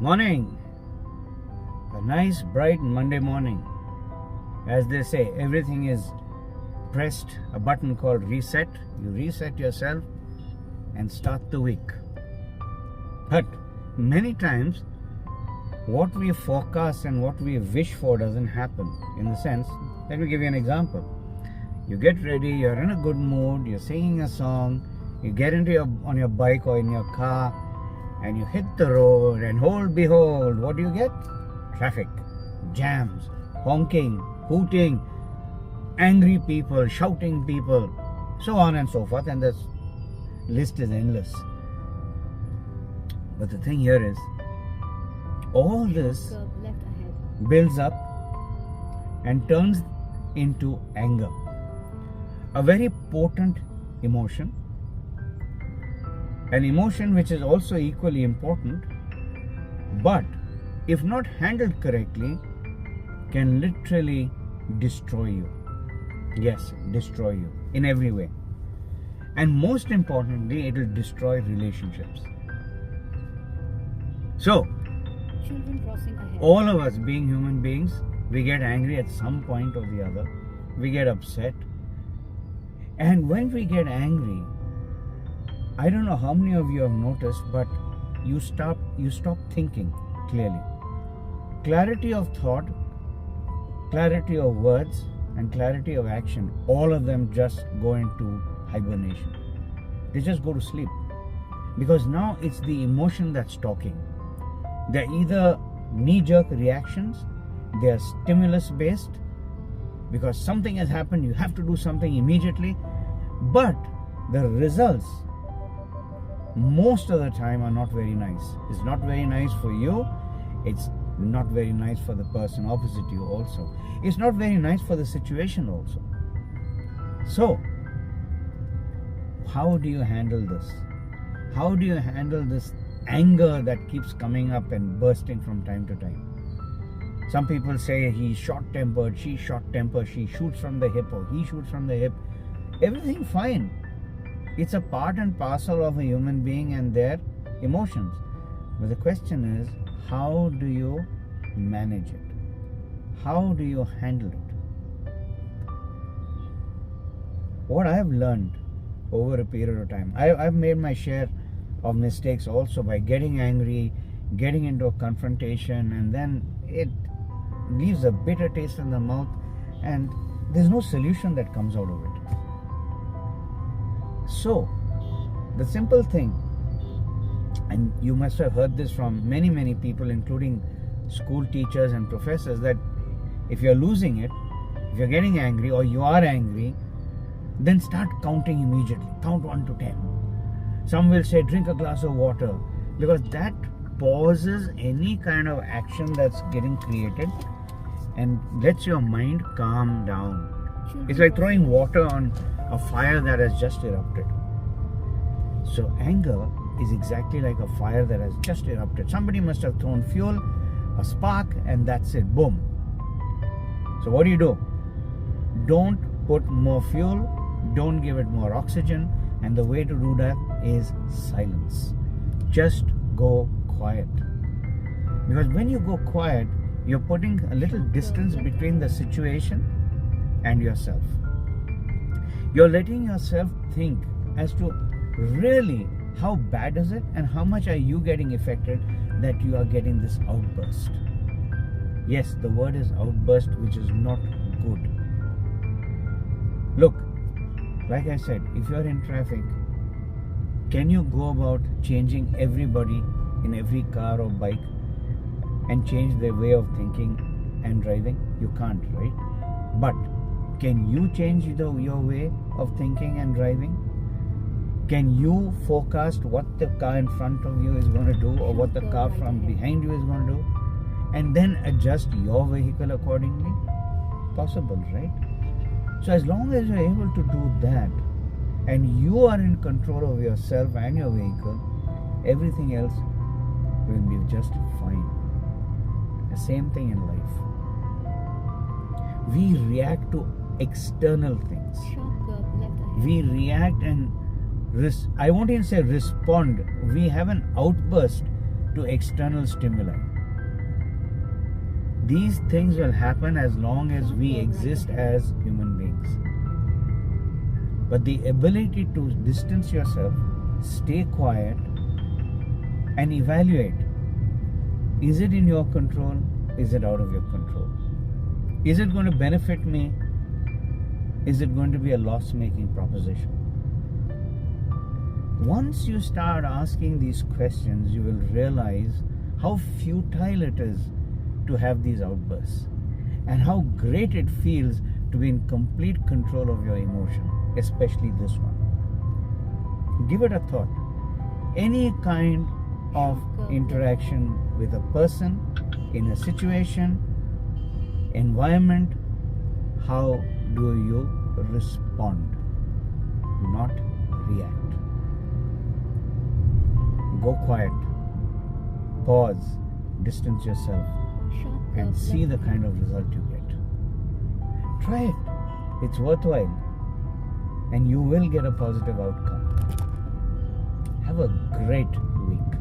Morning. A nice bright Monday morning. As they say, everything is pressed, a button called reset. You reset yourself and start the week. But many times, what we forecast and what we wish for doesn't happen. In the sense, let me give you an example. You get ready, you're in a good mood, you're singing a song, you get on your bike or in your car, and you hit the road, and behold, what do you get? Traffic, jams, honking, hooting, angry people, shouting people, so on and so forth, and the list is endless. But the thing here is, all this builds up and turns into anger. A very potent emotion, an emotion which is also equally important, but if not handled correctly, can literally destroy you. Yes, destroy you in every way. And most importantly, it will destroy relationships. So, all of us being human beings, we get angry at some point or the other. We get upset. And when we get angry, I don't know how many of you have noticed, but you stop thinking clearly. Clarity of thought, clarity of words, and clarity of action, all of them just go into hibernation. They just go to sleep. Because now it's the emotion that's talking. They're either knee-jerk reactions, they're stimulus-based, because something has happened, you have to do something immediately, but the results most of the time are not very nice. It's not very nice for you, it's not very nice for the person opposite you also. It's not very nice for the situation also. So, how do you handle this? How do you handle this anger that keeps coming up and bursting from time to time? Some people say he's short-tempered, she's short-tempered, she shoots from the hip or he shoots from the hip. Everything fine. It's a part and parcel of a human being and their emotions. But the question is, how do you manage it? How do you handle it? What I have learned over a period of time, I've made my share of mistakes also by getting angry, getting into a confrontation, and then it leaves a bitter taste in the mouth and there's no solution that comes out of it. So, the simple thing, and you must have heard this from many people, including school teachers and professors, that if you're losing it, if you're getting angry or you are angry, then start counting immediately. Count 1 to 10. Some will say drink a glass of water, because that pauses any kind of action that's getting created and lets your mind calm down. It's like throwing water on a fire that has just erupted. So anger is exactly like a fire that has just erupted. Somebody must have thrown fuel, a spark, and that's it. Boom. So what do? Don't put more fuel, don't give it more oxygen, and the way to do that is silence. Just go quiet. Because when you go quiet, you're putting a little distance between the situation and yourself. You're letting yourself think as to really how bad is it and how much are you getting affected that you are getting this outburst. Yes, the word is outburst, which is not good. Look, like I said, if you're in traffic, can you go about changing everybody in every car or bike and change their way of thinking and driving? You can't, right? But can you change your way of thinking and driving? Can you forecast what the car in front of you is going to do or what the car from behind you is going to do, and then adjust your vehicle accordingly? Possible, right? So as long as you're able to do that and you are in control of yourself and your vehicle, everything else will be just fine. The same thing in life. We react to external things. We react and I won't even say respond. We have an outburst to external stimuli. These things will happen as long as we exist as human beings. But the ability to distance yourself, stay quiet, and evaluate, is it in your control? Is it out of your control? Is it going to benefit me? Is it going to be a loss-making proposition? Once you start asking these questions, you will realize how futile it is to have these outbursts and how great it feels to be in complete control of your emotion, especially this one. Give it a thought. Any kind of interaction with a person, in a situation, environment, how do you respond? Not react. Go quiet, pause, distance yourself, and see the kind of result you get. Try it. It's worthwhile, and you will get a positive outcome. Have a great week.